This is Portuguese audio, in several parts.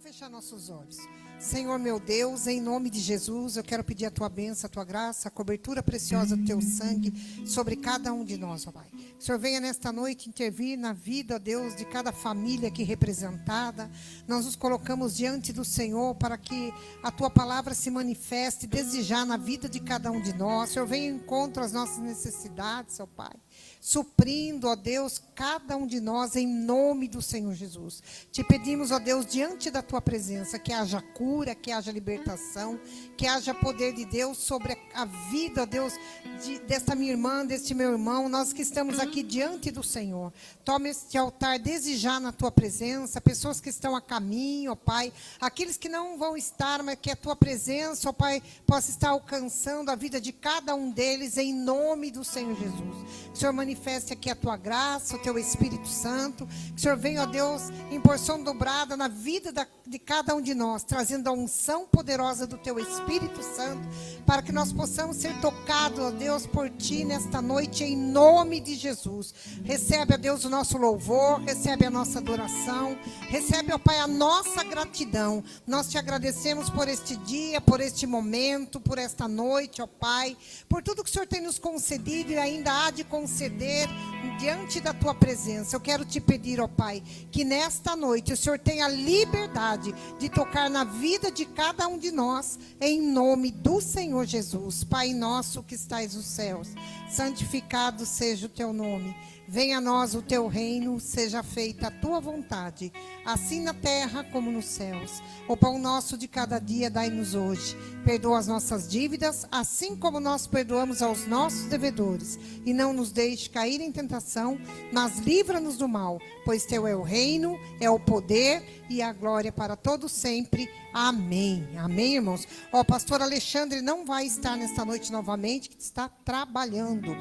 Fechar nossos olhos. Senhor meu Deus, em nome de Jesus, eu quero pedir a tua bênção, a tua graça, a cobertura preciosa do teu sangue sobre cada um de nós, ó Pai. Que o Senhor venha nesta noite intervir na vida, ó Deus, de cada família aqui representada. Nós nos colocamos diante do Senhor para que a tua palavra se manifeste, desejar na vida de cada um de nós. O Senhor venha em encontro às nossas necessidades, ó Pai. Suprindo, ó Deus, cada um de nós em nome do Senhor Jesus. Te pedimos, ó Deus, diante da tua presença, que haja cura, que haja libertação, que haja poder de Deus sobre a vida, ó Deus, desta minha irmã, deste meu irmão, nós que estamos aqui diante do Senhor. Tome este altar desejar na tua presença, pessoas que estão a caminho, ó Pai, aqueles que não vão estar, mas que a tua presença, ó Pai, possa estar alcançando a vida de cada um deles em nome do Senhor Jesus. Que o Senhor manifeste aqui a tua graça, o teu Espírito Santo. Que o Senhor venha, ó Deus, em porção dobrada na vida de cada um de nós, trazendo a unção poderosa do teu Espírito Santo, para que nós possamos ser tocados, ó Deus, por ti nesta noite, em nome de Jesus. Recebe, ó Deus, o nosso louvor, recebe a nossa adoração, recebe, ó Pai, a nossa gratidão. Nós te agradecemos por este dia, por este momento, por esta noite, ó Pai, por tudo que o Senhor tem nos concedido e ainda há de conceder diante da tua presença. Eu quero te pedir, ó Pai, que nesta noite o Senhor tenha liberdade de tocar na vida de cada um de nós, em nome do Senhor Jesus. Pai nosso que estais nos céus, santificado seja o teu nome. Venha a nós o teu reino, seja feita a tua vontade, assim na terra como nos céus. O pão nosso de cada dia dai-nos hoje. Perdoa as nossas dívidas, assim como nós perdoamos aos nossos devedores. E não nos deixe cair em tentação, mas livra-nos do mal. Pois teu é o reino, é o poder e a glória para todos sempre. Amém. Amém, irmãos? Ó, o pastor Alexandre não vai estar nesta noite novamente, que está trabalhando.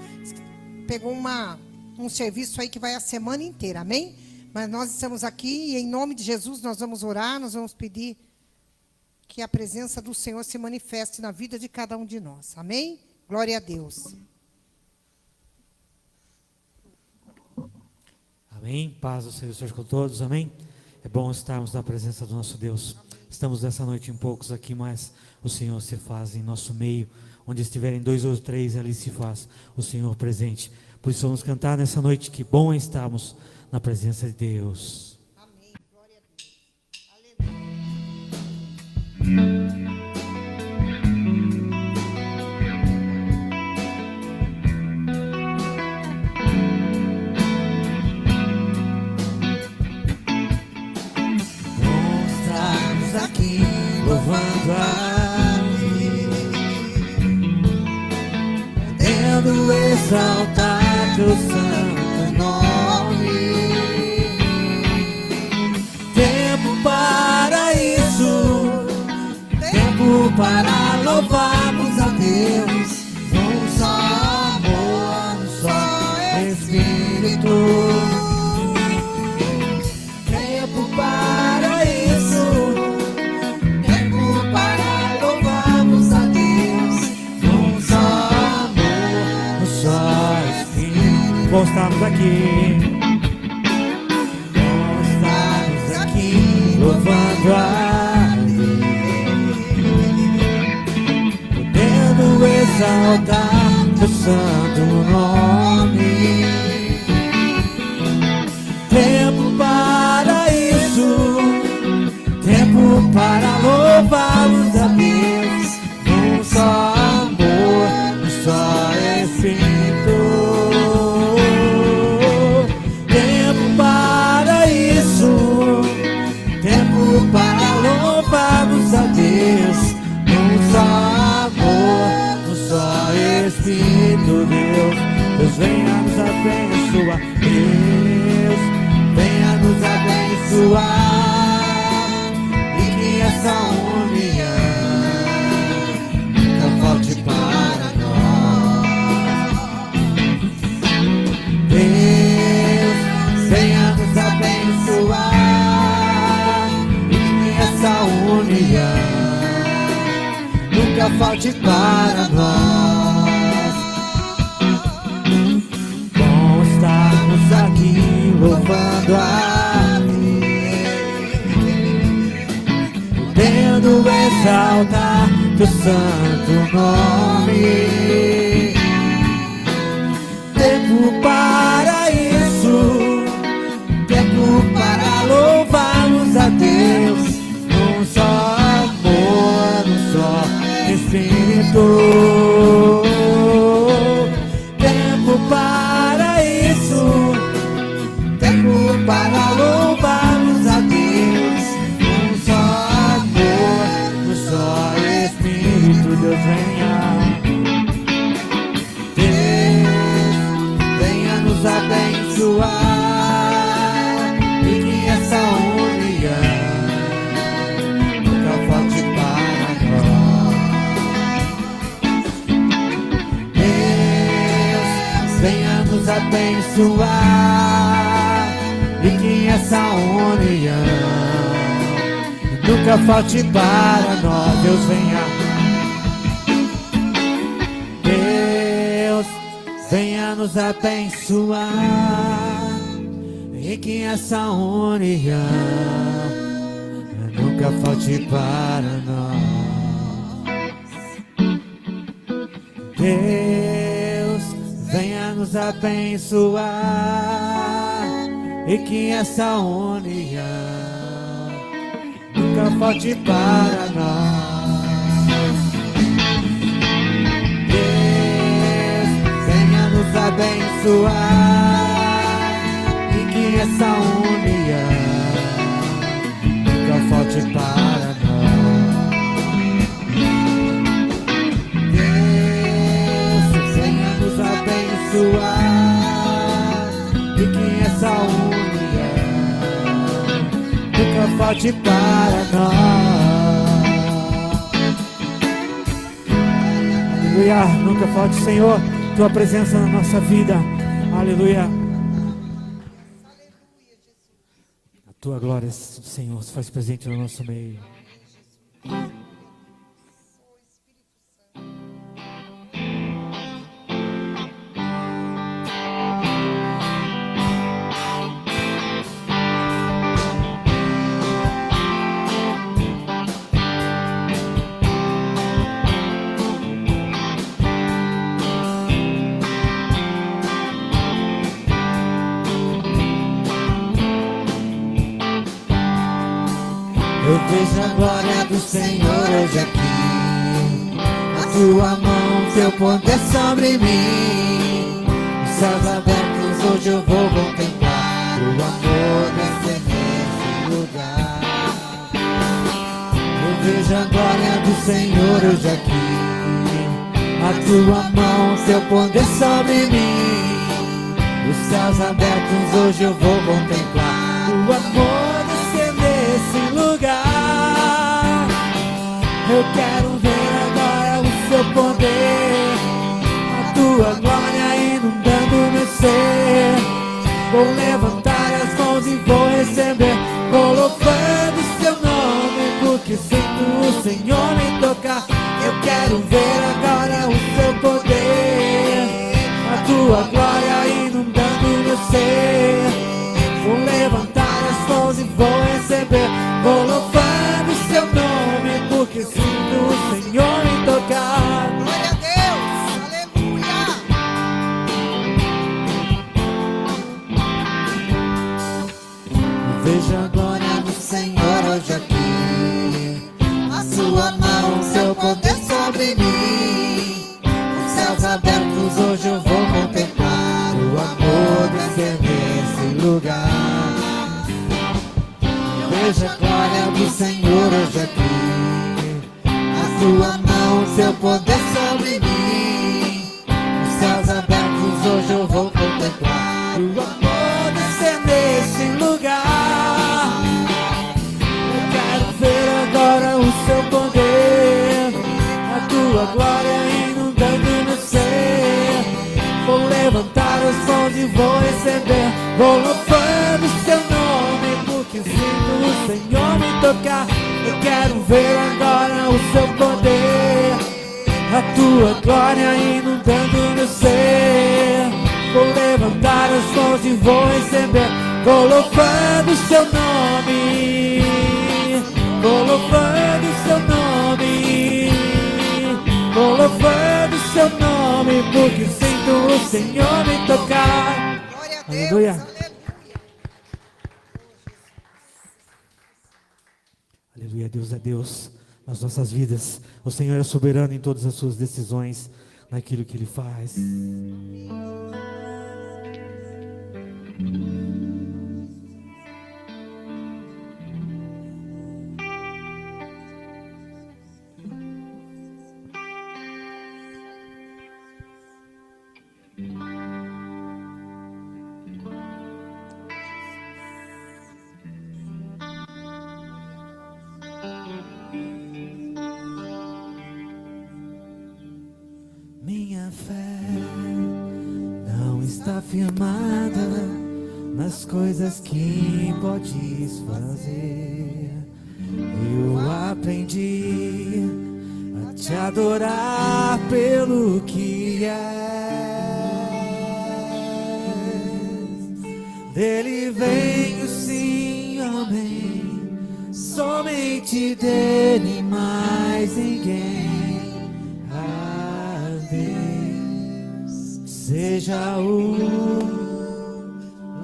Pegou um serviço aí que vai a semana inteira, amém? Mas nós estamos aqui e em nome de Jesus nós vamos orar, nós vamos pedir que a presença do Senhor se manifeste na vida de cada um de nós, amém? Glória a Deus. Amém, paz do Senhor seja com todos, amém? É bom estarmos na presença do nosso Deus. Estamos essa noite em poucos aqui, mas o Senhor se faz em nosso meio. Onde estiverem 2 ou 3, ali se faz o Senhor presente. Por isso vamos cantar nessa noite, que bom é estarmos na presença de Deus. Amém, glória a Deus, aleluia. Estamos aqui louvando a Ti, podendo exaltar teu santo nome. Tempo para isso, tempo para louvarmos a Deus. Um só amor, um só Espírito. Tempo para isso, tempo para louvarmos a Deus. Um só amor, um só Espírito. Bom estarmos aqui. Bom estarmos aqui louvando a Deus, podendo exaltar teu santo nome. Tempo para isso, tempo para louvarmos a Deus. Um só amor, um só Espírito. Tempo para isso, tempo para louvarmos a Deus. Um só amor, um só Espírito. Deus venha nos abençoar. Deus venha nos abençoar, e que essa união nunca falte para nós. Deus venha nos abençoar, e que essa união nunca falte para nós. Bom estarmos aqui louvando a Ti, exaltar teu santo nome. Tempo para isso, tempo para louvarmos a Deus, num só amor, num só Espírito. Tempo para isso, tempo para louvarmos a Deus, num só amor, num só Espírito. Deus venha, venha nos abençoar, e que essa união nunca falte para nós. Deus, venha nos abençoar, e que essa união nunca falte para nós. Deus venha, Deus, venha nos abençoar, e que essa união nunca falte para nós. Deus, venha nos abençoar, e que essa união nunca falte para nós. Deus, venha nos abençoar, e que essa união nunca falte para nós. Deus, venha nos abençoar, e que essa união nunca falte para nós. Aleluia, nunca falte, Senhor, tua presença na nossa vida. Aleluia. A tua glória, Senhor, se faz presente no nosso meio. Eu vejo a glória do Senhor hoje aqui, a tua mão, teu poder sobre mim. Os céus abertos hoje eu vou contemplar, o amor descer nesse lugar. Eu vejo a glória do Senhor hoje aqui, a tua mão, teu poder sobre mim. Os céus abertos hoje eu vou contemplar, o amor descer nesse lugar. Eu quero ver agora o seu poder, a tua glória inundando meu ser. Vou levantar as mãos e vou receber, vou louvando o seu nome, porque sinto o Senhor me tocar. Eu quero ver agora o seu poder, a tua glória inundando meu ser. Vou levantar as mãos e vou receber, vou louvando o seu nome, porque sinto o Senhor me tocar. Glória a Deus, aleluia. Veja a glória do Senhor hoje aqui, a sua mão, seu poder sobre mim. Os céus abertos hoje eu vou contemplar, o amor descer nesse lugar. Veja a glória do Senhor hoje aqui, a sua mão, seu poder sobre mim. Os céus abertos hoje eu vou contemplar, o amor descer nesse lugar. Eu quero ver agora o seu poder, a tua glória inundando meu ser. Vou levantar as mãos e vou receber, vou louvando o seu nome, porque sinto o Senhor me tocar. Eu quero ver agora o seu poder, a tua glória inundando meu ser. Vou levantar as mãos e vou receber, vou louvando o seu nome, vou louvando o seu nome. louvando seu nome, porque sinto o Senhor me tocar. Glória a Deus. Aleluia. Aleluia. Aleluia, Deus é Deus nas nossas vidas. O Senhor é soberano em todas as suas decisões, naquilo que Ele faz. Minha fé não está firmada nas coisas que podes fazer. Eu aprendi a te adorar pelo que és. Dele vem o sim, amém. Somente dele, mais ninguém. Seja o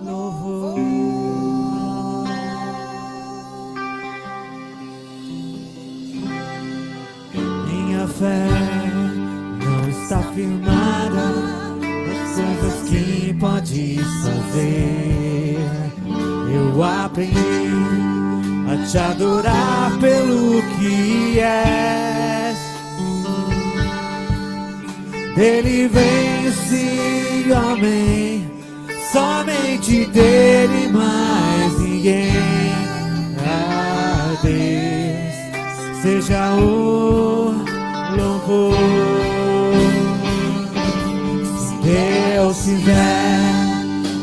louvor. Minha fé não está firmada nas coisas que podes fazer. Eu aprendi a te adorar pelo que és. Dele vem o sim, amém. Somente dele, mais ninguém. A Deus seja o louvor. Se Deus fizer,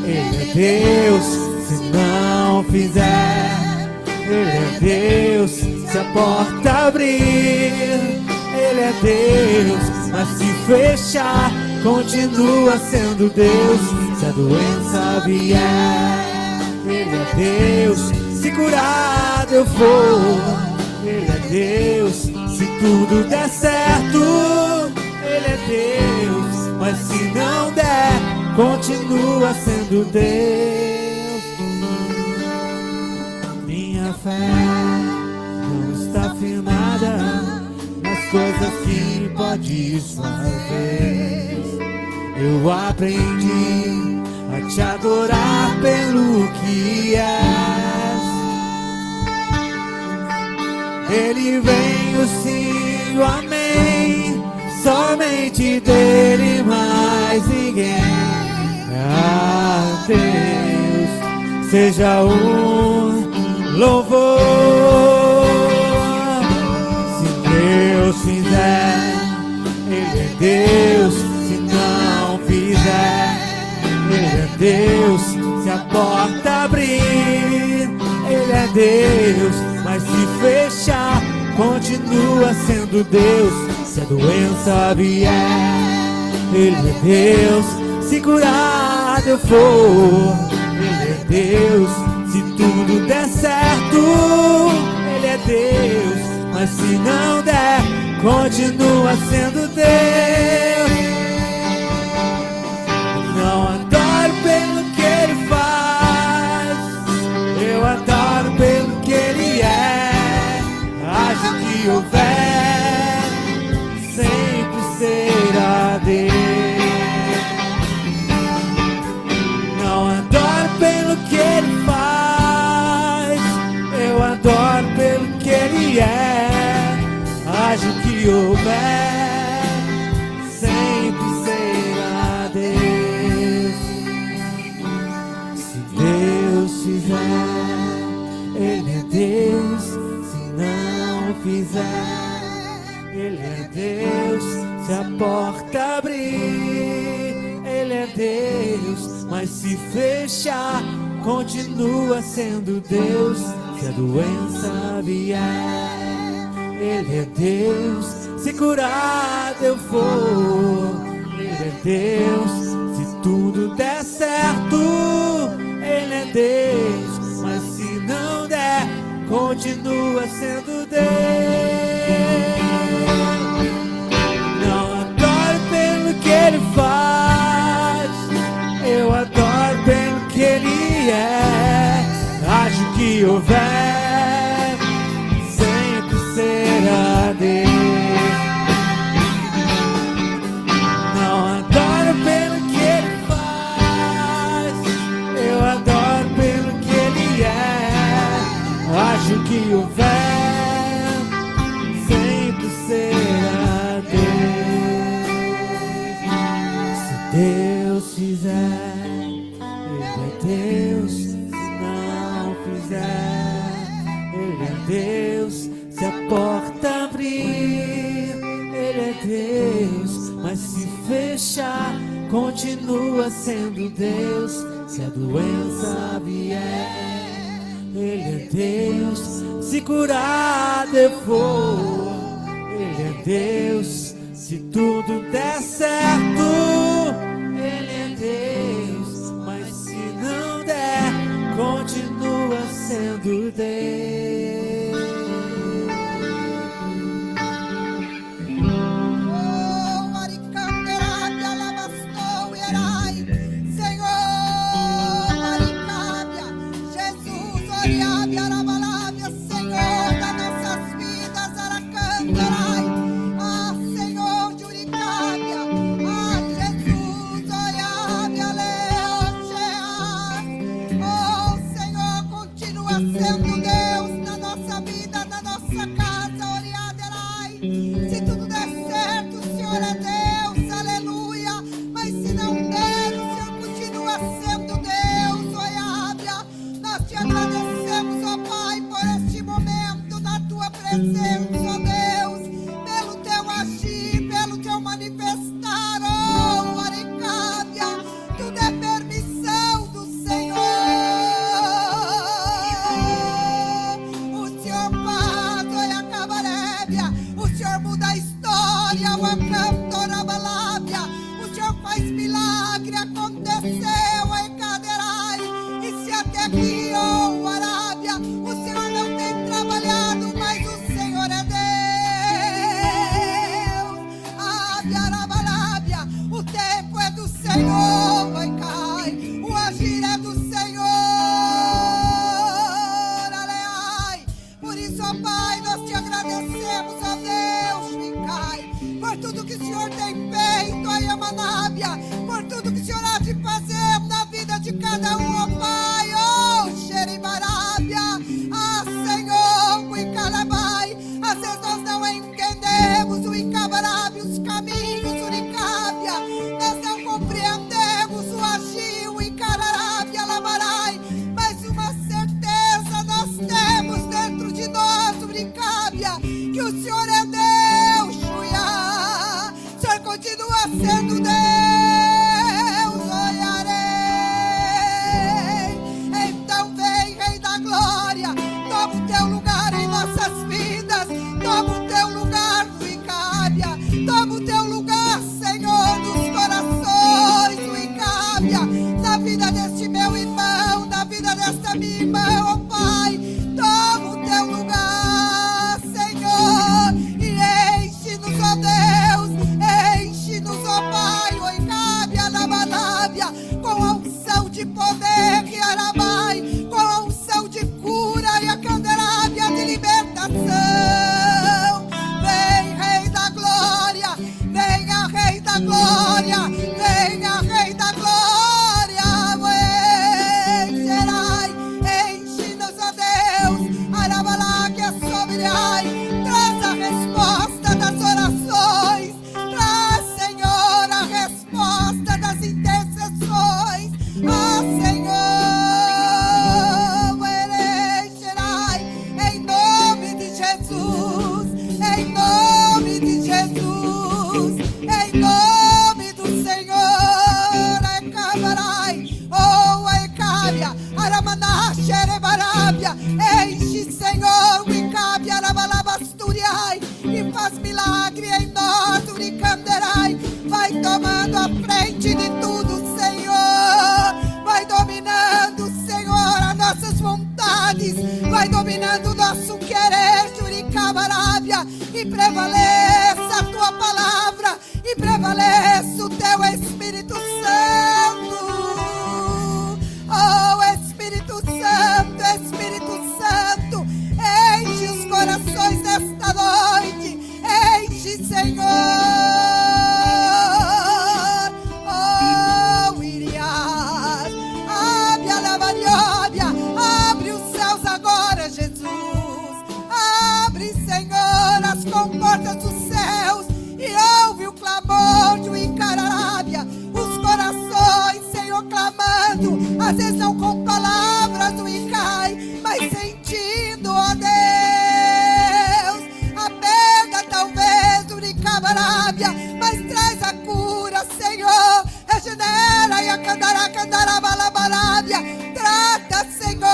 Ele é Deus. Se não fizer, Ele é Deus. Se a porta abrir, Ele é Deus. Mas se fechar, continua sendo Deus. Se a doença vier, Ele é Deus. Se curado eu for, Ele é Deus. Se tudo der certo, Ele é Deus. Mas se não der, continua sendo Deus. Minha fé não está firmada coisas que podes fazer. Eu aprendi a te adorar pelo que és. Ele vem o sim, o amém. Somente dele, mais ninguém. A Deus seja o louvor. Deus fizer, Ele é Deus. Se não fizer, Ele é Deus. Se a porta abrir, Ele é Deus. Mas se fechar, continua sendo Deus. Se a doença vier, Ele é Deus. Se curado eu for, Ele é Deus. Se tudo der certo, Ele é Deus. Mas se não der, continua sendo Deus. Não adoro pelo que Ele faz, eu adoro pelo que Ele é. Haja o que houver, sempre será Deus. Não adoro pelo que Ele faz, eu adoro pelo que Ele é. Haja o que houver, sempre será Deus. Se Deus fizer, Ele é Deus. Se não fizer, Ele é Deus. Se a porta abrir, Ele é Deus. Mas se fechar, continua sendo Deus. Se a doença vier, Ele é Deus. Se curado eu for, Ele é Deus. Se tudo der certo, Ele é Deus. Mas se não der, continua sendo Deus. Não houver, sempre será Deus. Não adoro pelo que Ele faz, eu adoro pelo que Ele é. Acho que houver, sempre será Deus. Se Deus fizer, Ele é Deus. Se não fizer, Ele é Deus. Se a porta abrir, Ele é Deus. Mas se fechar, continua sendo Deus. Se a doença vier, Ele é Deus. Se curar eu vou, Ele é Deus. Se tudo der certo, Ele é Deus. Mas se não der, continua sendo Deus. Oh, Maricambia, Alabastou, Erai, Senhor, Maricábia, Jesus, Oriábia, Arabalábia, Senhor das nossas vidas, Aracandarai, ah, Senhor, Juricábia, ah, Jesus, Oriábia, Leocheas, oh, Senhor, continua sendo Deus na nossa vida, na nossa casa, Oriaderai. Se tudo der certo, o Senhor é Deus, aleluia. Mas se não der, o Senhor continua sendo Deus, Oiábia. Nós te agradecemos, ó Pai, por este momento na tua presença, ó Deus, pelo teu agir, pelo teu manifestar, ó Aricábia. Tudo é permissão do Senhor. O Senhor faz, Oiacabarébia. O Senhor muda a história, o Acantorabalábia. O Senhor faz milagre, aconteceu em Caderai. E se até aqui, oh Arábia, o Senhor não tem trabalhado, mas o Senhor é Deus. Abiarabalábia, o tempo é do Senhor, vai cai. O agir é do Senhor, aleai. Por isso, ó Pai, nós te agradecemos, ó Deus, Micai, por tudo que o Senhor tem feito, ó Yamanábia, por tudo que o Senhor há de fazer na vida de cada um, ó Pai, ó Xeribarábia, ah Senhor, o Icalabai. Às vezes nós não entendemos o Icabarábia, os caminhos, o Icábia, nós não compreendemos o agir, o Icararábia, Lamarai, mas uma certeza nós temos dentro de nós, o Icábia, que o Senhor é Deus, Xuiá. O Senhor continua sendo Deus, olharei. Então vem, Rei da Glória, toma o teu lugar em nossas vidas, toma o teu lugar no Icábia, toma o teu lugar, Senhor, nos corações do Icábia, na vida deste meu irmão, na vida desta minha irmã, ó Pai, toma o teu lugar, Senhor, e enche-nos, ó Deus, enche-nos, ó Pai, ó Icábia, Labalábia, com a unção de poder, que Arabai, com a unção de cura e a Canderábia de libertação. Vem, Rei da Glória, venha, Rei da Glória, venha, Rei da Glória, vem, Serai, enche-nos, ó Deus, Arabalá, que é sobre ai, traz a resposta das orações, traz, Senhor, a resposta das intercessões, ó Senhor, Serai, em nome de Jesus, em nome de Jesus, em nome do Senhor, Ecabarai, oh Ecábia, Aramaná, Xerebarábia, enche, Senhor, o Icábia, Arabalabasturiai, e faz milagre em nós, Uricanderai, vai tomando a frente de tudo, Senhor, vai dominando, Senhor, as nossas vontades, vai dominando o nosso querer, Uricabarábia, e prevaleça a tua palavra, e prevaleça o teu Espírito Santo, oh Espírito Santo, às vezes não com palavras, mas sentindo, ó Deus, a perda talvez, Uricabarábia, mas traz a cura, Senhor, regenera e a candarabalabarábia, trata, Senhor,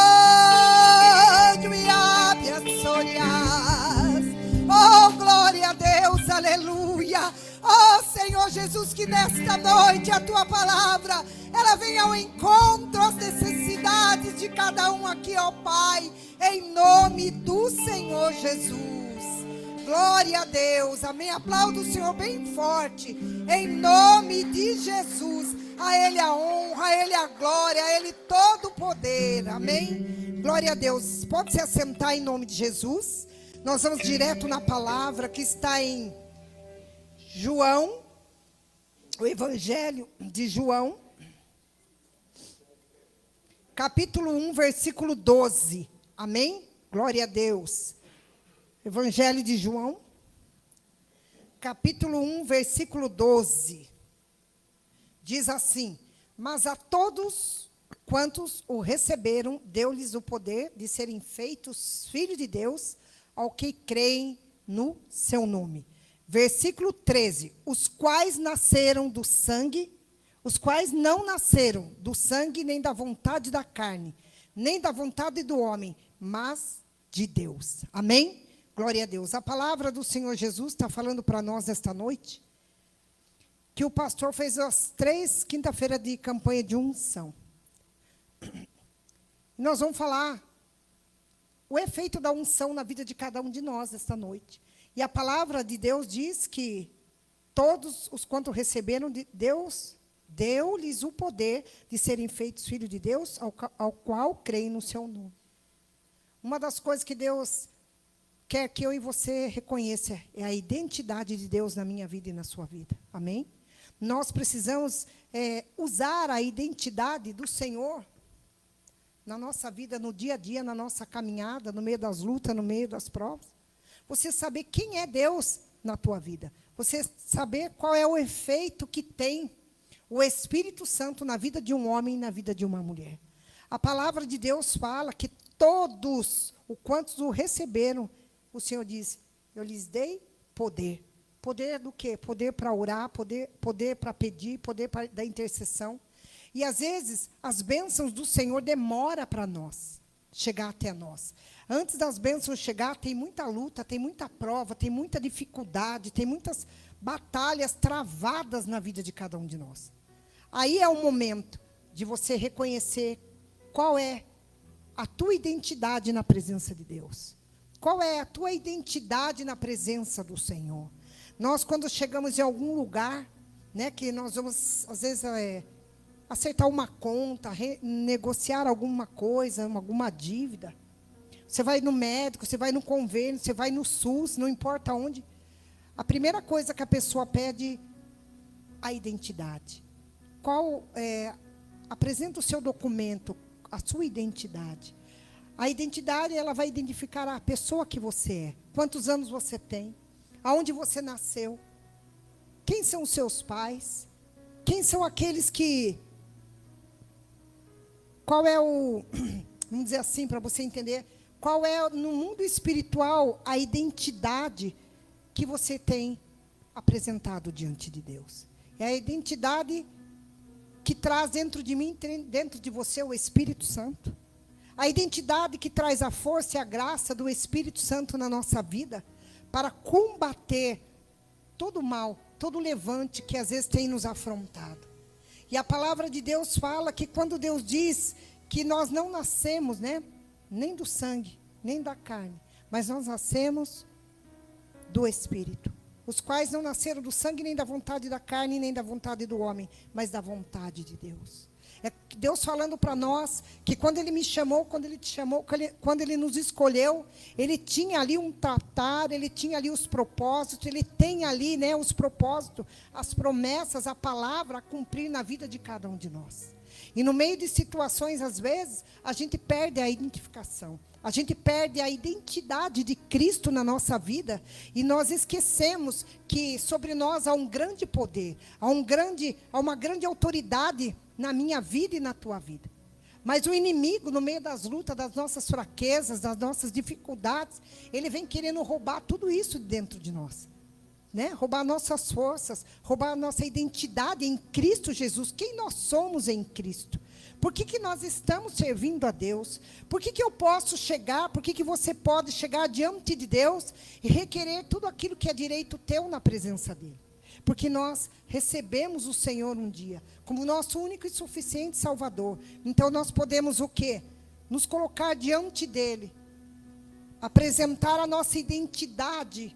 de Uiábia, Sorias, oh glória a Deus, aleluia. Oh Senhor Jesus, que nesta noite a tua palavra, ela venha ao encontro às necessidades de cada um aqui, ó Pai, em nome do Senhor Jesus. Glória a Deus, amém. Aplauda o Senhor bem forte, em nome de Jesus. A Ele a honra, a Ele a glória, a Ele todo o poder, amém. Glória a Deus. Pode se assentar em nome de Jesus. Nós vamos direto na palavra que está em João, o Evangelho de João, capítulo 1, versículo 12. Amém? Glória a Deus. Evangelho de João, capítulo 1, versículo 12. Diz assim: mas a todos quantos o receberam, deu-lhes o poder de serem feitos filhos de Deus, ao que creem no seu nome. Versículo 13, os quais nasceram do sangue, os quais não nasceram do sangue, nem da vontade da carne, nem da vontade do homem, mas de Deus. Amém? Glória a Deus. A palavra do Senhor Jesus está falando para nós esta noite, que o pastor fez as 3 quinta-feiras de campanha de unção. Nós vamos falar o efeito da unção na vida de cada um de nós esta noite. E a palavra de Deus diz que todos os quanto receberam de Deus, deu-lhes o poder de serem feitos filhos de Deus, ao qual creem no seu nome. Uma das coisas que Deus quer que eu e você reconheça é a identidade de Deus na minha vida e na sua vida. Amém? Nós precisamos usar a identidade do Senhor na nossa vida, no dia a dia, na nossa caminhada, no meio das lutas, no meio das provas. Você saber quem é Deus na tua vida. Você saber qual é o efeito que tem o Espírito Santo na vida de um homem e na vida de uma mulher. A palavra de Deus fala que todos, o quantos o receberam, o Senhor diz, eu lhes dei poder. Poder do quê? Poder para orar, poder para pedir, poder da intercessão. E às vezes as bênçãos do Senhor demoram para nós chegar até nós. Antes das bênçãos chegar, tem muita luta, tem muita prova, tem muita dificuldade, tem muitas batalhas travadas na vida de cada um de nós. Aí é o momento de você reconhecer qual é a tua identidade na presença de Deus. Qual é a tua identidade na presença do Senhor? Nós, quando chegamos em algum lugar, né, que nós vamos, às vezes, acertar uma conta, negociar alguma coisa, alguma dívida. Você vai no médico, você vai no convênio, você vai no SUS, não importa onde. A primeira coisa que a pessoa pede, a identidade. Apresenta o seu documento, a sua identidade. A identidade, ela vai identificar a pessoa que você é. Quantos anos você tem? Aonde você nasceu? Quem são os seus pais? Quem são aqueles que... Qual é o... Vamos dizer assim, para você entender... Qual é, no mundo espiritual, a identidade que você tem apresentado diante de Deus? É a identidade que traz dentro de mim, dentro de você, o Espírito Santo. A identidade que traz a força e a graça do Espírito Santo na nossa vida para combater todo o mal, todo o levante que às vezes tem nos afrontado. E a palavra de Deus fala que quando Deus diz que nós não nascemos, né? Nem do sangue, nem da carne, mas nós nascemos do Espírito, os quais não nasceram do sangue, nem da vontade da carne, nem da vontade do homem, mas da vontade de Deus. É Deus falando para nós que quando Ele me chamou, quando Ele te chamou, quando Ele nos escolheu, Ele tinha ali um tratar, Ele tinha ali os propósitos, Ele tem ali, né, os propósitos, as promessas, a palavra a cumprir na vida de cada um de nós. E no meio de situações, às vezes, a gente perde a identificação. A gente perde a identidade de Cristo na nossa vida e nós esquecemos que sobre nós há um grande poder, há uma grande autoridade na minha vida e na tua vida. Mas o inimigo, no meio das lutas, das nossas fraquezas, das nossas dificuldades, ele vem querendo roubar tudo isso dentro de nós. Né? Roubar nossas forças, roubar a nossa identidade em Cristo Jesus. Quem nós somos em Cristo? Por que nós estamos servindo a Deus? Por que eu posso chegar, por que você pode chegar diante de Deus e requerer tudo aquilo que é direito teu na presença dEle? Porque nós recebemos o Senhor um dia, como nosso único e suficiente Salvador. Então nós podemos o quê? Nos colocar diante dEle, apresentar a nossa identidade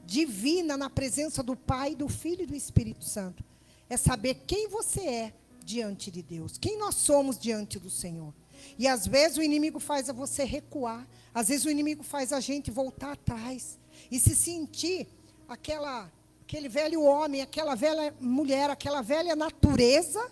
divina na presença do Pai, do Filho e do Espírito Santo. É saber quem você é diante de Deus, quem nós somos diante do Senhor. E às vezes o inimigo faz a você recuar, às vezes o inimigo faz a gente voltar atrás e se sentir aquele velho homem, aquela velha mulher, aquela velha natureza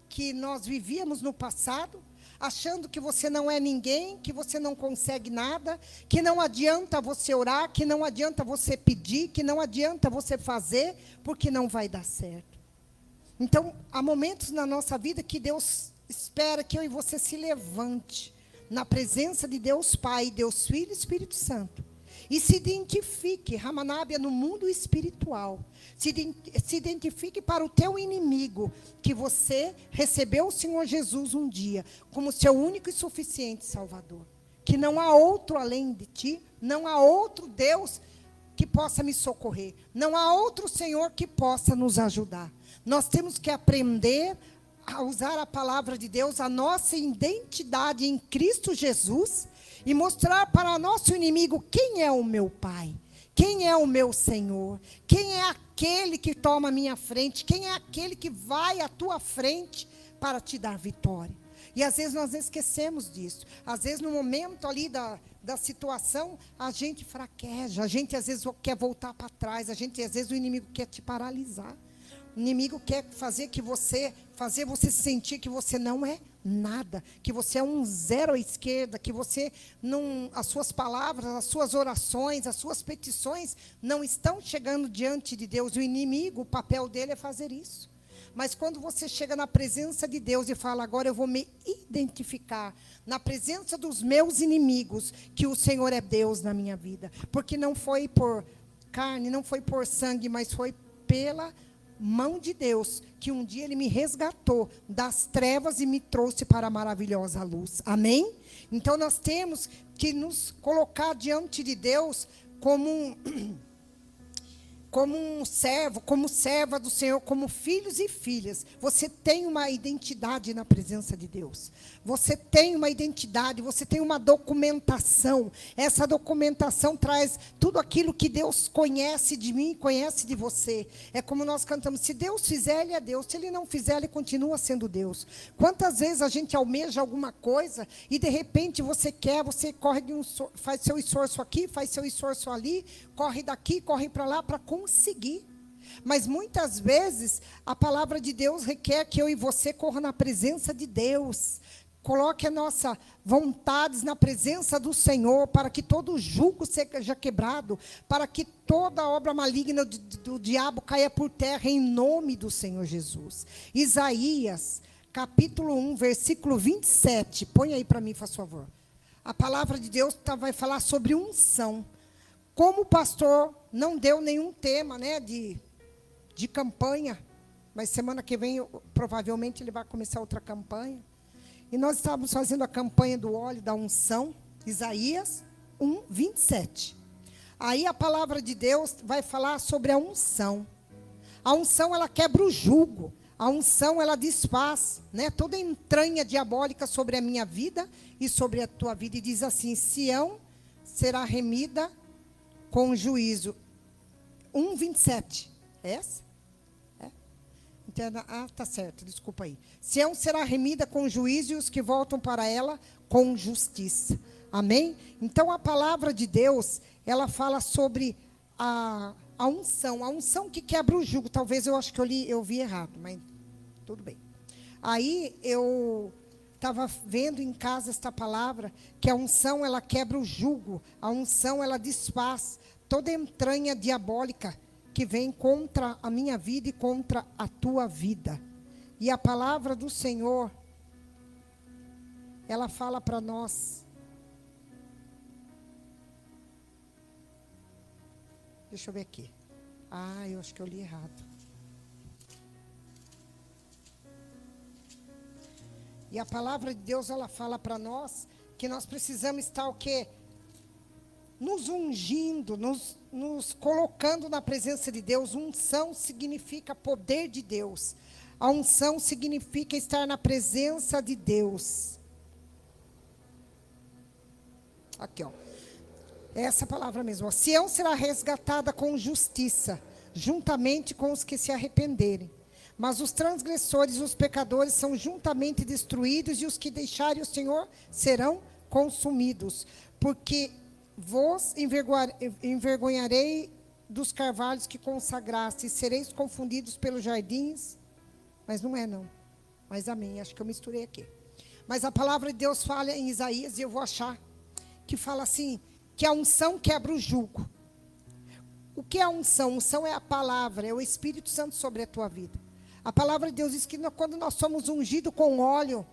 que nós vivíamos no passado, achando que você não é ninguém, que você não consegue nada, que não adianta você orar, que não adianta você pedir, que não adianta você fazer, porque não vai dar certo. Então, há momentos na nossa vida que Deus espera que eu e você se levante na presença de Deus Pai, Deus Filho e Espírito Santo. E se identifique, Ramanábia, no mundo espiritual. Se identifique para o teu inimigo, que você recebeu o Senhor Jesus um dia, como seu único e suficiente Salvador. Que não há outro além de ti, não há outro Deus que possa me socorrer. Não há outro Senhor que possa nos ajudar. Nós temos que aprender a usar a palavra de Deus, a nossa identidade em Cristo Jesus, e mostrar para nosso inimigo quem é o meu Pai, quem é o meu Senhor, quem é aquele que toma a minha frente, quem é aquele que vai à tua frente para te dar vitória. E às vezes nós esquecemos disso. Às vezes no momento ali da situação, a gente fraqueja, a gente às vezes quer voltar para trás, às vezes o inimigo quer te paralisar. O inimigo quer fazer você se sentir que você não é nada, que você é um zero à esquerda, que você não, as suas palavras, as suas orações, as suas petições não estão chegando diante de Deus. O inimigo, o papel dele é fazer isso. Mas quando você chega na presença de Deus e fala, agora eu vou me identificar na presença dos meus inimigos, que o Senhor é Deus na minha vida. Porque não foi por carne, não foi por sangue, mas foi pela mão de Deus, que um dia Ele me resgatou das trevas e me trouxe para a maravilhosa luz. Amém? Então nós temos que nos colocar diante de Deus como um servo, como serva do Senhor, como filhos e filhas. Você tem uma identidade na presença de Deus. Você tem uma identidade, você tem uma documentação. Essa documentação traz tudo aquilo que Deus conhece de mim, conhece de você. É como nós cantamos, se Deus fizer, Ele é Deus. Se Ele não fizer, Ele continua sendo Deus. Quantas vezes a gente almeja alguma coisa e de repente você corre faz seu esforço aqui, faz seu esforço ali, corre daqui, corre para lá para conseguir. Mas muitas vezes a palavra de Deus requer que eu e você corra na presença de Deus. Coloque a nossa vontades na presença do Senhor, para que todo jugo seja quebrado, para que toda obra maligna do diabo caia por terra, em nome do Senhor Jesus. Isaías, capítulo 1, versículo 27. Põe aí para mim, faz favor. A palavra de Deus vai falar sobre unção. Como o pastor não deu nenhum tema, né, de campanha, mas semana que vem, provavelmente, ele vai começar outra campanha. E nós estávamos fazendo a campanha do óleo da unção, Isaías 1, 27. Aí a palavra de Deus vai falar sobre a unção. A unção, ela quebra o jugo. A unção, ela desfaz, né, toda entranha diabólica sobre a minha vida e sobre a tua vida. E diz assim, Sião será remida com juízo. 1, 27. É essa? Tá certo, desculpa aí. Sião será remida com juízo e os que voltam para ela com justiça. Amém? Então a palavra de Deus, ela fala sobre a unção que quebra o jugo. Talvez eu acho que eu vi errado, mas tudo bem. Aí eu estava vendo em casa esta palavra, que a unção, ela quebra o jugo. A unção, ela desfaz toda entranha diabólica que vem contra a minha vida e contra a tua vida. E a palavra do Senhor ela fala para nós. Deixa eu ver aqui. Eu acho que eu li errado. E a palavra de Deus, ela fala para nós que nós precisamos estar o quê? Nos ungindo, nos colocando na presença de Deus. Unção significa poder de Deus. A unção significa estar na presença de Deus. Aqui, ó. Essa palavra mesmo. Sião será resgatada com justiça, juntamente com os que se arrependerem. Mas os transgressores e os pecadores são juntamente destruídos, e os que deixarem o Senhor serão consumidos. Porque vos envergonharei dos carvalhos que consagraste, e sereis confundidos pelos jardins. Mas não é não. Mas amém, acho que eu misturei aqui. Mas a palavra de Deus fala em Isaías, e eu vou achar, que fala assim, que a unção quebra o jugo. O que é a unção? Unção é a palavra, é o Espírito Santo sobre a tua vida. A palavra de Deus diz que quando nós somos ungidos com óleo,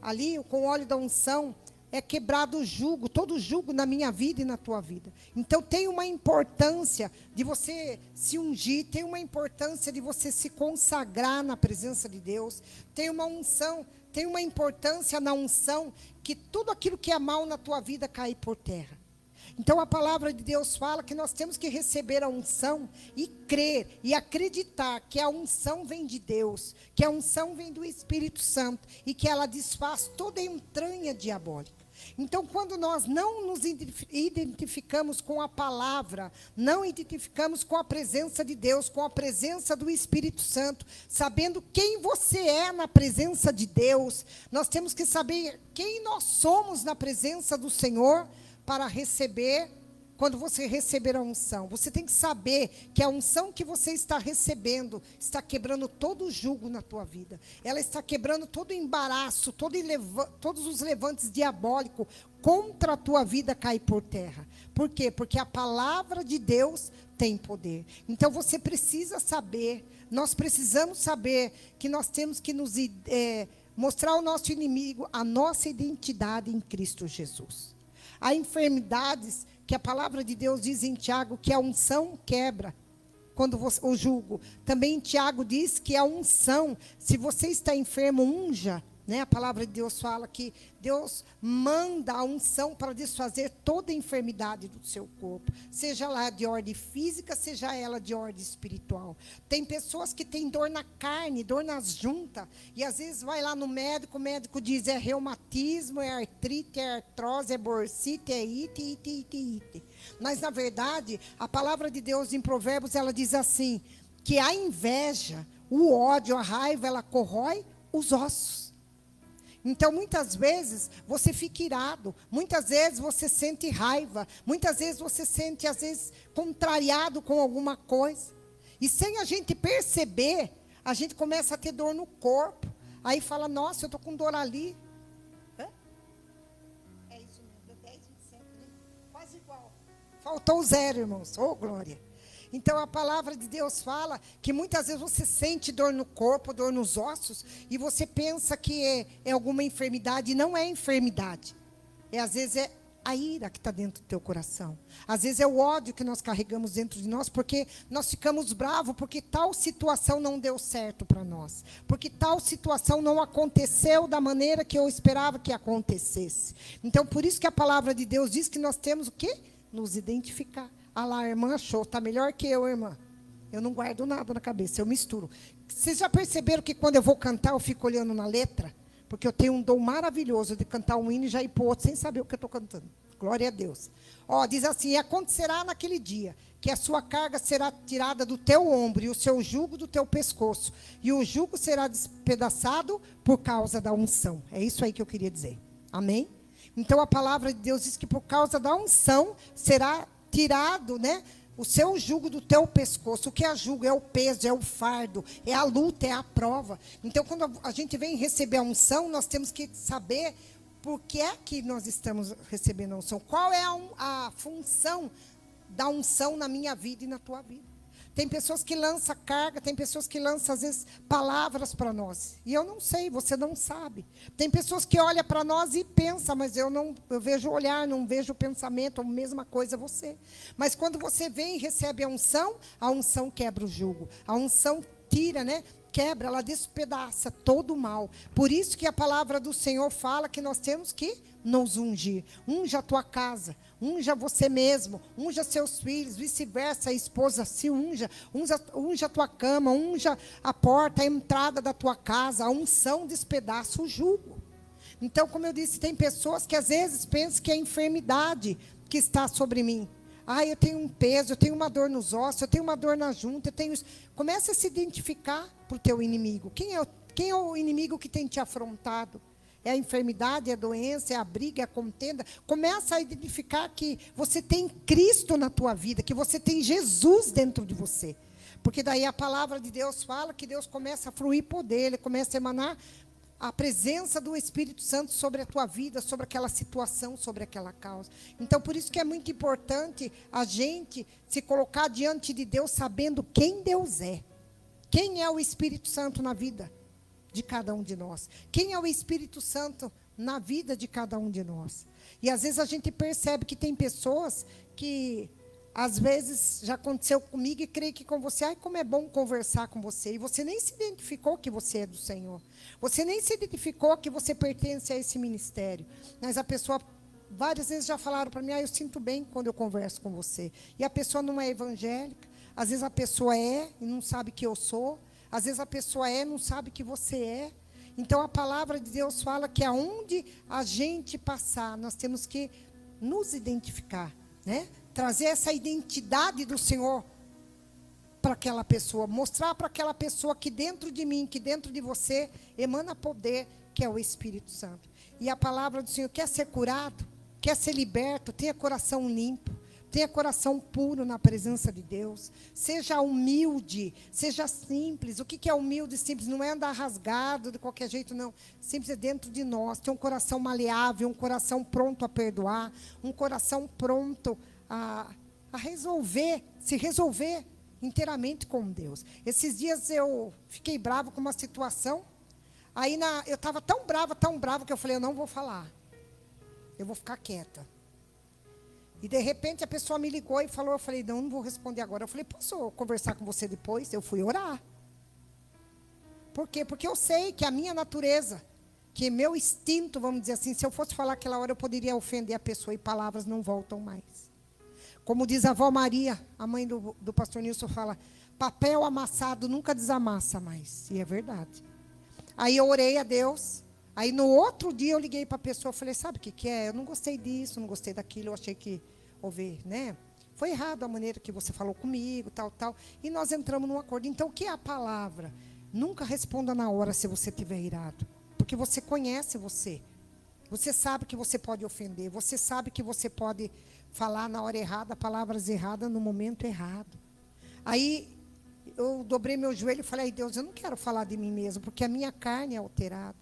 ali, com o óleo da unção, é quebrado o jugo, todo o jugo na minha vida e na tua vida. Então tem uma importância de você se ungir, tem uma importância de você se consagrar na presença de Deus, tem uma unção, tem uma importância na unção, que tudo aquilo que é mal na tua vida cai por terra. Então a palavra de Deus fala que nós temos que receber a unção e crer e acreditar que a unção vem de Deus, que a unção vem do Espírito Santo e que ela desfaz toda a entranha diabólica. Então, quando nós não nos identificamos com a palavra, não identificamos com a presença de Deus, com a presença do Espírito Santo, sabendo quem você é na presença de Deus, nós temos que saber quem nós somos na presença do Senhor, para receber, quando você receber a unção. Você tem que saber que a unção que você está recebendo está quebrando todo o jugo na tua vida. Ela está quebrando todo o embaraço, todos os levantes diabólicos contra a tua vida caem por terra. Por quê? Porque a palavra de Deus tem poder. Então você precisa saber, nós precisamos saber que nós temos que mostrar ao nosso inimigo a nossa identidade em Cristo Jesus. Há enfermidades que a palavra de Deus diz em Tiago que a unção quebra quando o jugo. Também em Tiago diz que a unção, se você está enfermo, unja. Né? A palavra de Deus fala que Deus manda a unção para desfazer toda a enfermidade do seu corpo. Seja ela de ordem física, seja ela de ordem espiritual. Tem pessoas que têm dor na carne, dor nas juntas. E às vezes vai lá no médico, o médico diz é reumatismo, é artrite, é artrose, é bursite, é ite. Mas na verdade, a palavra de Deus em Provérbios, ela diz assim, que a inveja, o ódio, a raiva, ela corrói os ossos. Então, muitas vezes, você fica irado. Muitas vezes, você sente raiva. Muitas vezes, você sente, às vezes, contrariado com alguma coisa. E sem a gente perceber, a gente começa a ter dor no corpo. Aí fala, nossa, eu estou com dor ali. É isso mesmo, deu 10, 27, né? Quase igual. Faltou 0, irmãos. Oh, glória. Então, a palavra de Deus fala que muitas vezes você sente dor no corpo, dor nos ossos, e você pensa que é alguma enfermidade, e não é enfermidade. Às vezes é a ira que está dentro do teu coração. Às vezes é o ódio que nós carregamos dentro de nós, porque nós ficamos bravos, porque tal situação não deu certo para nós. Porque tal situação não aconteceu da maneira que eu esperava que acontecesse. Então, por isso que a palavra de Deus diz que nós temos o quê? Nos identificar. Ah lá, a irmã achou, está melhor que eu, irmã. Eu não guardo nada na cabeça, eu misturo. Vocês já perceberam que quando eu vou cantar, eu fico olhando na letra? Porque eu tenho um dom maravilhoso de cantar um hino e já ir para o outro sem saber o que eu estou cantando. Glória a Deus. Ó, diz assim, e acontecerá naquele dia, que a sua carga será tirada do teu ombro e o seu jugo do teu pescoço. E o jugo será despedaçado por causa da unção. É isso aí que eu queria dizer. Amém? Então, a palavra de Deus diz que por causa da unção será tirado, né, o seu jugo do teu pescoço. O que é jugo? É o peso, é o fardo, é a luta, é a prova. Então, quando a gente vem receber a unção, nós temos que saber por que é que nós estamos recebendo a unção. Qual é a função da unção na minha vida e na tua vida? Tem pessoas que lançam carga, tem pessoas que lançam, às vezes, palavras para nós. E eu não sei, você não sabe. Tem pessoas que olham para nós e pensam, mas eu vejo o olhar, não vejo o pensamento, a mesma coisa você. Mas quando você vem e recebe a unção quebra o jugo. A unção tira, né? Quebra, ela despedaça todo o mal. Por isso que a palavra do Senhor fala que nós temos que nos ungir. Unja a tua casa, unja você mesmo, unja seus filhos, vice-versa, a esposa se unja a tua cama, unja a porta, a entrada da tua casa. A unção despedaça o jugo. Então, como eu disse, tem pessoas que às vezes pensam que é a enfermidade que está sobre mim. Eu tenho um peso, eu tenho uma dor nos ossos, eu tenho uma dor na junta, eu tenho isso. Começa a se identificar para o teu inimigo. Quem é o inimigo que tem te afrontado? É a enfermidade, é a doença, é a briga, é a contenda. Começa a identificar que você tem Cristo na tua vida, que você tem Jesus dentro de você. Porque daí a palavra de Deus fala que Deus começa a fluir poder, Ele começa a emanar a presença do Espírito Santo sobre a tua vida, sobre aquela situação, sobre aquela causa. Então, por isso que é muito importante a gente se colocar diante de Deus sabendo quem Deus é. Quem é o Espírito Santo na vida de cada um de nós? Quem é o Espírito Santo na vida de cada um de nós? E às vezes a gente percebe que tem pessoas que, às vezes, já aconteceu comigo e creio que com você, como é bom conversar com você. E você nem se identificou que você é do Senhor. Você nem se identificou que você pertence a esse ministério. Mas a pessoa, várias vezes já falaram para mim, eu sinto bem quando eu converso com você. E a pessoa não é evangélica. Às vezes a pessoa é e não sabe que eu sou. Às vezes a pessoa é e não sabe que você é. Então a palavra de Deus fala que aonde a gente passar, nós temos que nos identificar, né? Trazer essa identidade do Senhor para aquela pessoa, mostrar para aquela pessoa que dentro de mim, que dentro de você, emana poder, que é o Espírito Santo. E a palavra do Senhor quer ser curado, quer ser liberto, tenha coração limpo, tenha coração puro na presença de Deus, seja humilde, seja simples. O que é humilde e simples? Não é andar rasgado de qualquer jeito, não. Simples é dentro de nós, ter um coração maleável, um coração pronto a perdoar, um coração pronto a se resolver inteiramente com Deus. Esses dias eu fiquei bravo com uma situação, aí eu estava tão brava, que eu falei, eu não vou falar, eu vou ficar quieta. E de repente a pessoa me ligou e falou, eu falei, não vou responder agora. Eu falei, posso conversar com você depois? Eu fui orar. Por quê? Porque eu sei que a minha natureza, que meu instinto, vamos dizer assim, se eu fosse falar aquela hora, eu poderia ofender a pessoa e palavras não voltam mais. Como diz a avó Maria, a mãe do pastor Nilson, fala, papel amassado nunca desamassa mais. E é verdade. Aí eu orei a Deus. Aí no outro dia eu liguei para a pessoa, falei, sabe o que é? Eu não gostei disso, não gostei daquilo, eu achei que houve, né? Foi errado a maneira que você falou comigo, tal. E nós entramos num acordo. Então, o que é a palavra? Nunca responda na hora se você estiver irado. Porque você conhece você. Você sabe que você pode ofender. Você sabe que você pode falar na hora errada, palavras erradas no momento errado. Aí eu dobrei meu joelho e falei, Deus, eu não quero falar de mim mesmo, porque a minha carne é alterada.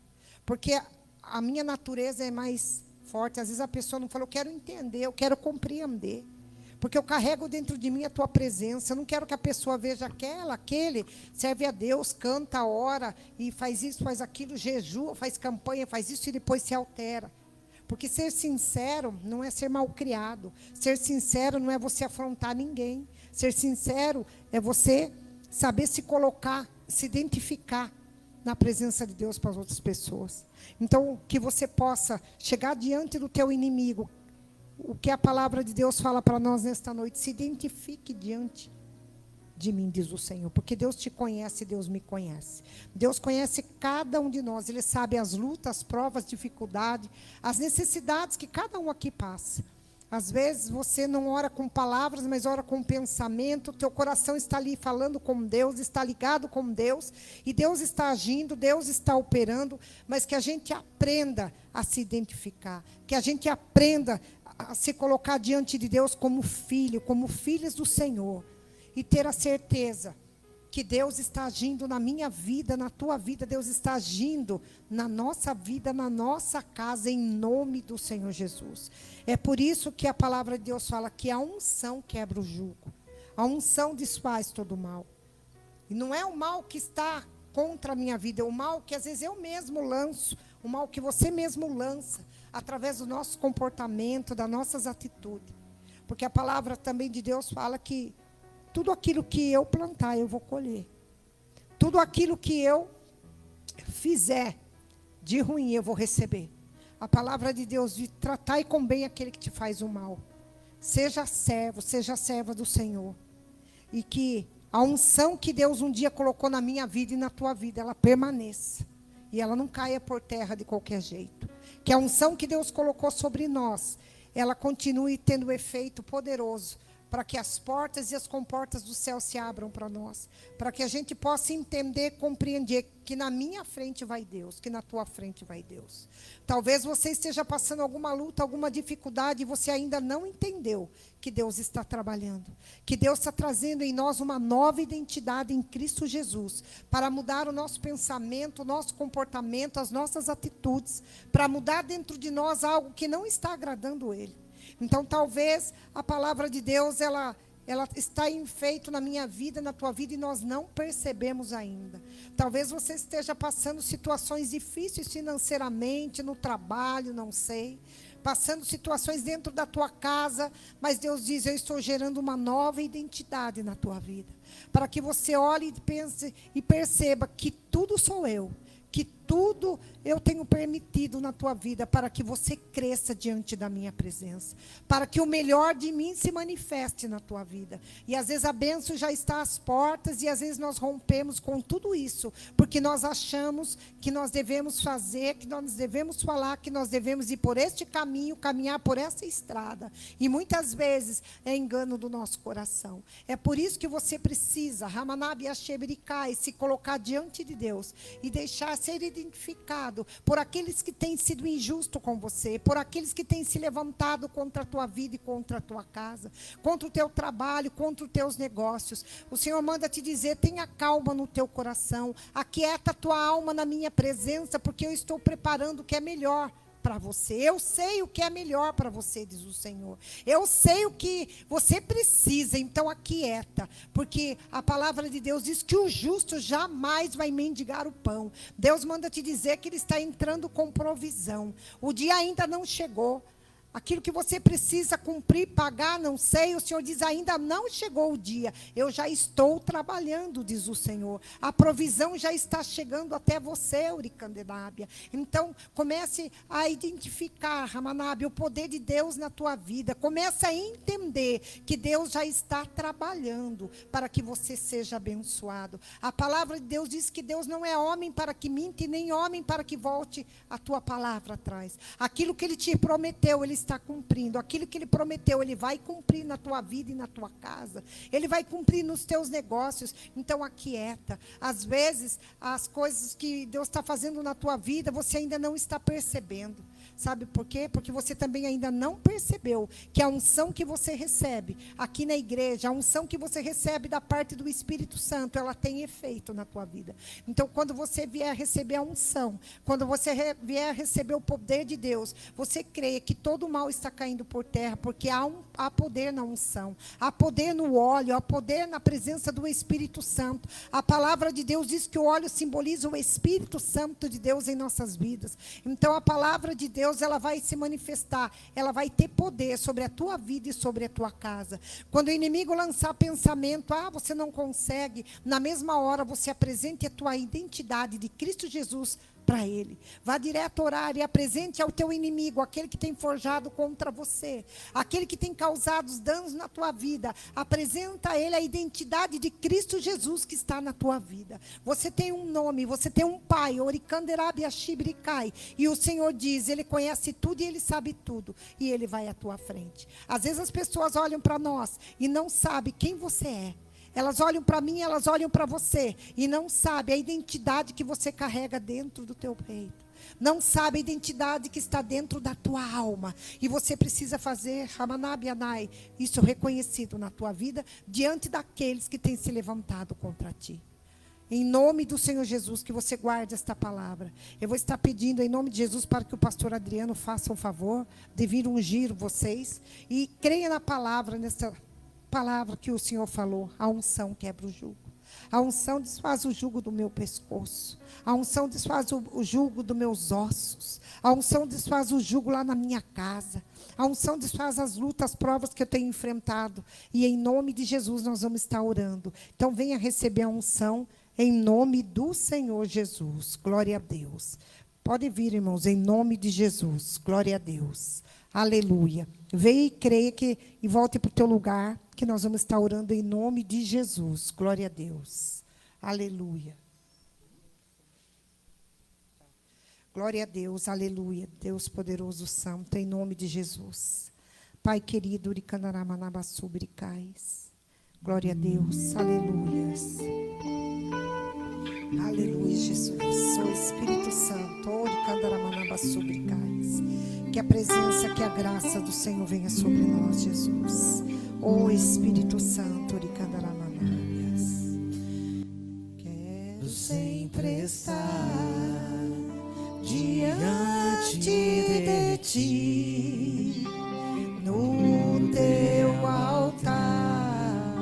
Porque a minha natureza é mais forte. Às vezes a pessoa não fala, eu quero entender, eu quero compreender. Porque eu carrego dentro de mim a tua presença. Eu não quero que a pessoa veja aquele, serve a Deus, canta, ora, e faz isso, faz aquilo, jejua, faz campanha, faz isso e depois se altera. Porque ser sincero não é ser malcriado. Ser sincero não é você afrontar ninguém. Ser sincero é você saber se colocar, se identificar na presença de Deus para as outras pessoas. Então, que você possa chegar diante do teu inimigo. O que a palavra de Deus fala para nós nesta noite, se identifique diante de mim, diz o Senhor, porque Deus te conhece, Deus me conhece. Deus conhece cada um de nós, Ele sabe as lutas, as provas, dificuldades, as necessidades que cada um aqui passa. Às vezes você não ora com palavras, mas ora com pensamento, teu coração está ali falando com Deus, está ligado com Deus, e Deus está agindo, Deus está operando, mas que a gente aprenda a se identificar, que a gente aprenda a se colocar diante de Deus como filho, como filhas do Senhor, e ter a certeza que Deus está agindo na minha vida, na tua vida, Deus está agindo na nossa vida, na nossa casa, em nome do Senhor Jesus. É por isso que a palavra de Deus fala que a unção quebra o jugo. A unção desfaz todo o mal. E não é o mal que está contra a minha vida, é o mal que às vezes eu mesmo lanço, o mal que você mesmo lança, através do nosso comportamento, das nossas atitudes. Porque a palavra também de Deus fala que tudo aquilo que eu plantar, eu vou colher. Tudo aquilo que eu fizer de ruim, eu vou receber. A palavra de Deus diz: tratai com bem aquele que te faz o mal. Seja servo, seja serva do Senhor. E que a unção que Deus um dia colocou na minha vida e na tua vida, ela permaneça. E ela não caia por terra de qualquer jeito. Que a unção que Deus colocou sobre nós, ela continue tendo efeito poderoso, para que as portas e as comportas do céu se abram para nós, para que a gente possa entender, compreender que na minha frente vai Deus, que na tua frente vai Deus. Talvez você esteja passando alguma luta, alguma dificuldade, e você ainda não entendeu que Deus está trabalhando, que Deus está trazendo em nós uma nova identidade em Cristo Jesus, para mudar o nosso pensamento, o nosso comportamento, as nossas atitudes, para mudar dentro de nós algo que não está agradando Ele. Então, talvez a palavra de Deus, ela está em feito na minha vida, na tua vida, e nós não percebemos ainda. Talvez você esteja passando situações difíceis financeiramente, no trabalho, não sei. Passando situações dentro da tua casa, mas Deus diz: eu estou gerando uma nova identidade na tua vida. Para que você olhe e pense e perceba que tudo sou eu. Que tudo eu tenho permitido na tua vida para que você cresça diante da minha presença. Para que o melhor de mim se manifeste na tua vida. E às vezes a bênção já está às portas e às vezes nós rompemos com tudo isso. Porque nós achamos que nós devemos fazer, que nós devemos falar, que nós devemos ir por este caminho, caminhar por essa estrada. E muitas vezes é engano do nosso coração. É por isso que você precisa, Ramanabi Asheberikai, se colocar diante de Deus e deixar ser identificado por aqueles que têm sido injustos com você, por aqueles que têm se levantado contra a tua vida e contra a tua casa, contra o teu trabalho, contra os teus negócios. O Senhor manda te dizer: tenha calma no teu coração, aquieta a tua alma na minha presença, porque eu estou preparando o que é melhor para você. Eu sei o que é melhor para você, diz o Senhor. Eu sei o que você precisa, então aquieta, porque a palavra de Deus diz que o justo jamais vai mendigar o pão. Deus manda te dizer que Ele está entrando com provisão. O dia ainda não chegou. Aquilo que você precisa cumprir, pagar, não sei, o Senhor diz: ainda não chegou o dia. Eu já estou trabalhando, diz o Senhor. A provisão já está chegando até você, Uricandenábia. Então, comece a identificar, Ramanábia, o poder de Deus na tua vida. Comece a entender que Deus já está trabalhando para que você seja abençoado. A palavra de Deus diz que Deus não é homem para que minta, e nem homem para que volte a tua palavra atrás. Aquilo que Ele te prometeu, Ele está cumprindo. Aquilo que Ele prometeu, Ele vai cumprir na tua vida e na tua casa. Ele vai cumprir nos teus negócios. Então, aquieta. Às vezes, as coisas que Deus está fazendo na tua vida, você ainda não está percebendo. Sabe por quê? Porque você também ainda não percebeu que a unção que você recebe aqui na igreja, a unção que você recebe da parte do Espírito Santo, ela tem efeito na tua vida. Então, quando você vier receber a unção, quando você vier receber o poder de Deus, você creia que todo o mal está caindo por terra, porque há poder na unção, há poder no óleo, há poder na presença do Espírito Santo. A palavra de Deus diz que o óleo simboliza o Espírito Santo de Deus em nossas vidas. Então, a palavra de Deus, ela vai se manifestar, ela vai ter poder sobre a tua vida e sobre a tua casa. Quando o inimigo lançar pensamento: você não consegue, na mesma hora você apresente a tua identidade de Cristo Jesus para Ele. Vá direto orar e apresente ao teu inimigo, aquele que tem forjado contra você, aquele que tem causado os danos na tua vida. Apresenta a Ele a identidade de Cristo Jesus que está na tua vida. Você tem um nome, você tem um Pai, Oricanderabi Ashibirikai, e o Senhor diz: Ele conhece tudo e Ele sabe tudo, e Ele vai à tua frente. Às vezes as pessoas olham para nós e não sabem quem você é. Elas olham para mim, elas olham para você e não sabem a identidade que você carrega dentro do teu peito. Não sabe a identidade que está dentro da tua alma. E você precisa fazer, Ramanabi Anai, isso reconhecido na tua vida, diante daqueles que têm se levantado contra ti. Em nome do Senhor Jesus, que você guarde esta palavra. Eu vou estar pedindo em nome de Jesus para que o pastor Adriano faça o favor de vir ungir vocês. E creia na palavra nesta palavra que o Senhor falou, a unção quebra o jugo. A unção desfaz o jugo do meu pescoço. A unção desfaz o jugo dos meus ossos. A unção desfaz o jugo lá na minha casa. A unção desfaz as lutas, as provas que eu tenho enfrentado. E em nome de Jesus nós vamos estar orando. Então venha receber a unção em nome do Senhor Jesus. Glória a Deus. Pode vir, irmãos, em nome de Jesus. Glória a Deus. Aleluia. Venha e creia e volte para o teu lugar, que nós vamos estar orando em nome de Jesus. Glória a Deus. Aleluia. Glória a Deus. Aleluia. Deus poderoso santo, em nome de Jesus. Pai querido, Uricandaramanabaçubricais. Glória a Deus. Aleluia. Aleluia, Jesus. Ô Espírito Santo, Uricandaramanabaçubricais. Que a presença, que a graça do Senhor venha sobre nós, Jesus. Ô Espírito Santo, Uricandaramanabias. Quero sempre estar diante de ti, no teu altar,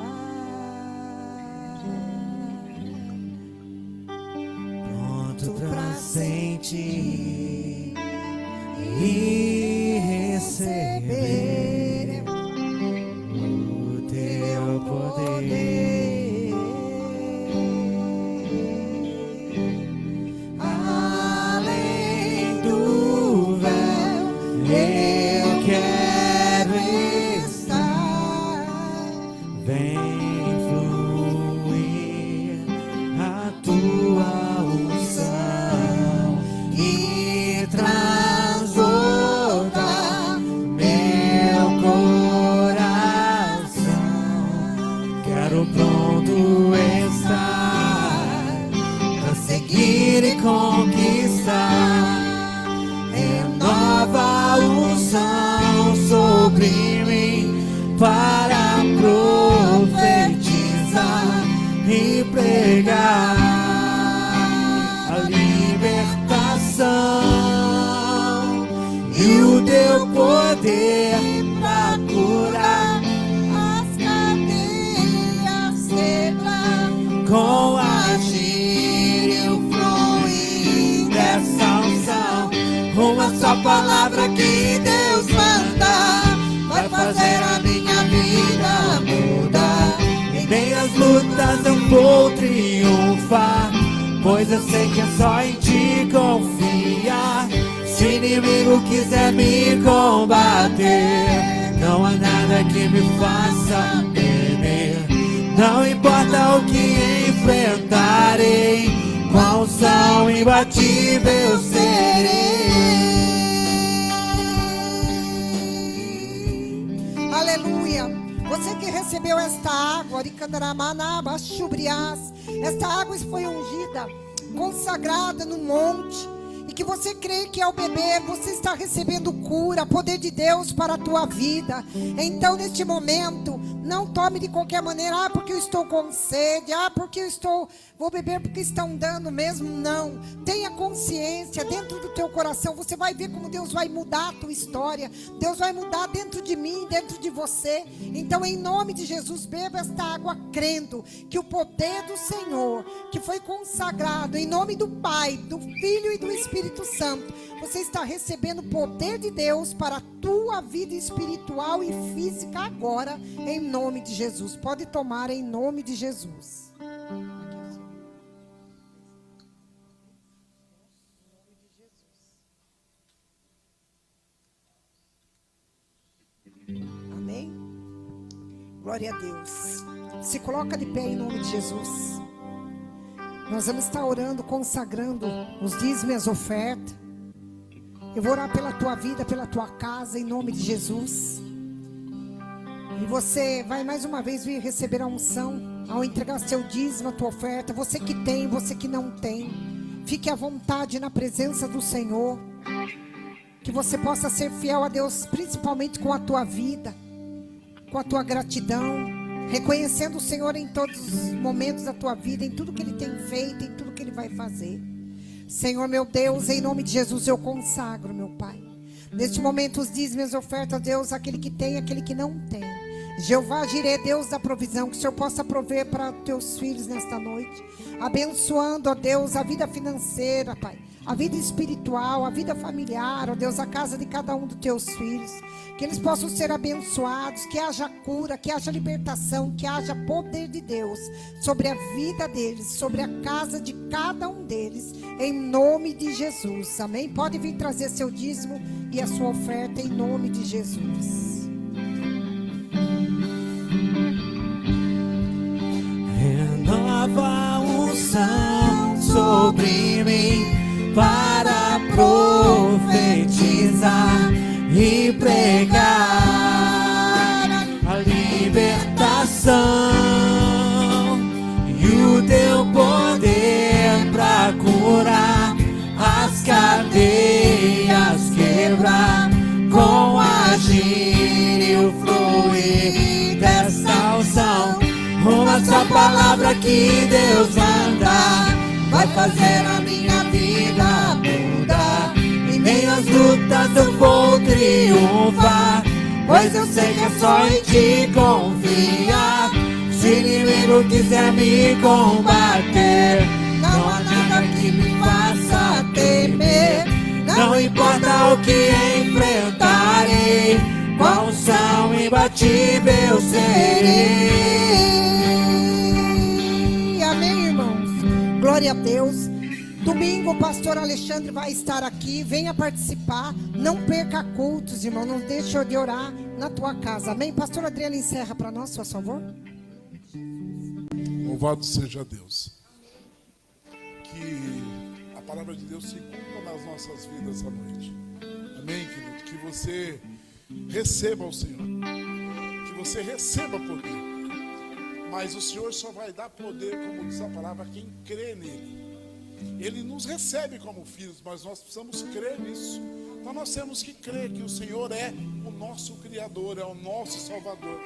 pronto pra sentir e receber o teu poder. Além do véu, eu quero estar. Vem fluir a tua unção e transbordar meu coração. Quero pronto estar pra seguir e conquistar. Renova a unção sobre mim para profetizar e pregar a libertação e o teu poder pra curar as cadeias quebrar com agir e o fluir dessa unção. Uma só palavra que Deus manda vai fazer a minha vida mudar. Em meio às lutas eu vou triunfar, pois eu sei que é só em ti confiar. Se o inimigo quiser me combater, não há nada que me faça temer. Não importa o que enfrentarei, com a unção imbatível eu serei. Aleluia. Você que recebeu esta água, esta água foi ungida, consagrada no monte, e que você crê que ao beber você está recebendo cura, poder de Deus para a tua vida. Então neste momento, não tome de qualquer maneira, porque eu estou com sede, porque eu vou beber porque estão dando mesmo. Não, tenha consciência dentro do teu coração. Você vai ver como Deus vai mudar a tua história. Deus vai mudar dentro de mim, dentro de você. Então em nome de Jesus, beba esta água crendo que o poder do Senhor, que foi consagrado em nome do Pai, do Filho e do Espírito Santo, você está recebendo o poder de Deus para a tua vida espiritual e física agora, em nome de Jesus. Pode tomar em nome de Jesus. Amém? Glória a Deus. Se coloca de pé em nome de Jesus. Nós vamos estar orando, consagrando os dízimos e as ofertas. Eu vou orar pela tua vida, pela tua casa, em nome de Jesus. E você vai mais uma vez vir receber a unção ao entregar seu dízimo, a tua oferta. Você que tem, você que não tem, fique à vontade na presença do Senhor. Que você possa ser fiel a Deus, principalmente com a tua vida, com a tua gratidão, reconhecendo o Senhor em todos os momentos da tua vida, em tudo que Ele tem feito, em tudo que Ele vai fazer. Senhor meu Deus, em nome de Jesus eu consagro, meu Pai, neste momento os dízimos e as ofertas, Deus, aquele que tem, aquele que não tem. Jeová Jireh, Deus da provisão, que o Senhor possa prover para teus filhos nesta noite, abençoando, ó Deus, a vida financeira, Pai, a vida espiritual, a vida familiar, ó Deus, a casa de cada um dos teus filhos, que eles possam ser abençoados, que haja cura, que haja libertação, que haja poder de Deus sobre a vida deles, sobre a casa de cada um deles, em nome de Jesus, amém? Pode vir trazer seu dízimo e a sua oferta em nome de Jesus. Renova a unção sobre mim para profetizar e pregar a libertação e o teu poder para curar as cadeias, quebrar com agir e o fluir dessa unção. Uma só palavra que Deus manda vai fazer a minha vida mudar. Em meio às lutas eu vou triunfar, pois eu sei que é só em ti confiar. Se o inimigo quiser me combater, não há nada que me faça temer. Não importa o que enfrentarei, com a unção imbatível serei. Amém, irmãos? Glória a Deus. Domingo o pastor Alexandre vai estar aqui. Venha participar. Não perca cultos, irmão. Não deixe de orar na tua casa. Amém? Pastor Adriano, encerra para nós, por favor. Louvado seja Deus. Que a palavra de Deus se cumpra nas nossas vidas à noite. Amém, querido? Que você receba o Senhor. Que você receba poder. Mas o Senhor só vai dar poder, como diz a palavra, quem crê nele. Ele nos recebe como filhos, mas nós precisamos crer nisso. Então nós temos que crer que o Senhor é o nosso Criador, é o nosso Salvador.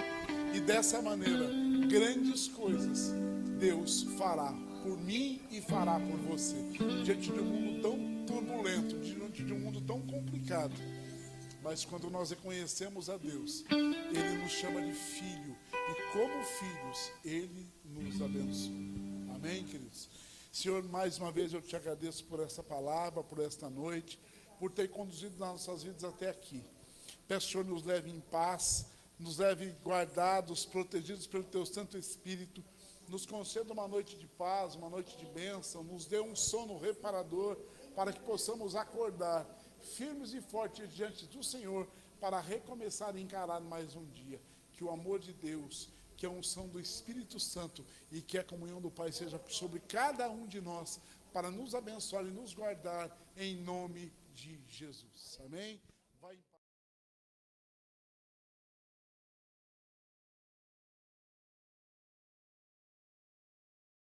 E dessa maneira, grandes coisas Deus fará por mim e fará por você. Diante de um mundo tão turbulento, diante de um mundo tão complicado. Mas quando nós reconhecemos a Deus, Ele nos chama de filho. E como filhos, Ele nos abençoa. Amém, queridos? Senhor, mais uma vez eu te agradeço por essa palavra, por esta noite, por ter conduzido nas nossas vidas até aqui. Peço, Senhor, nos leve em paz, nos leve guardados, protegidos pelo Teu Santo Espírito. Nos conceda uma noite de paz, uma noite de bênção, nos dê um sono reparador, para que possamos acordar firmes e fortes diante do Senhor, para recomeçar a encarar mais um dia. Que o amor de Deus, que a unção do Espírito Santo e que a comunhão do Pai seja sobre cada um de nós, para nos abençoar e nos guardar em nome de Jesus. Amém?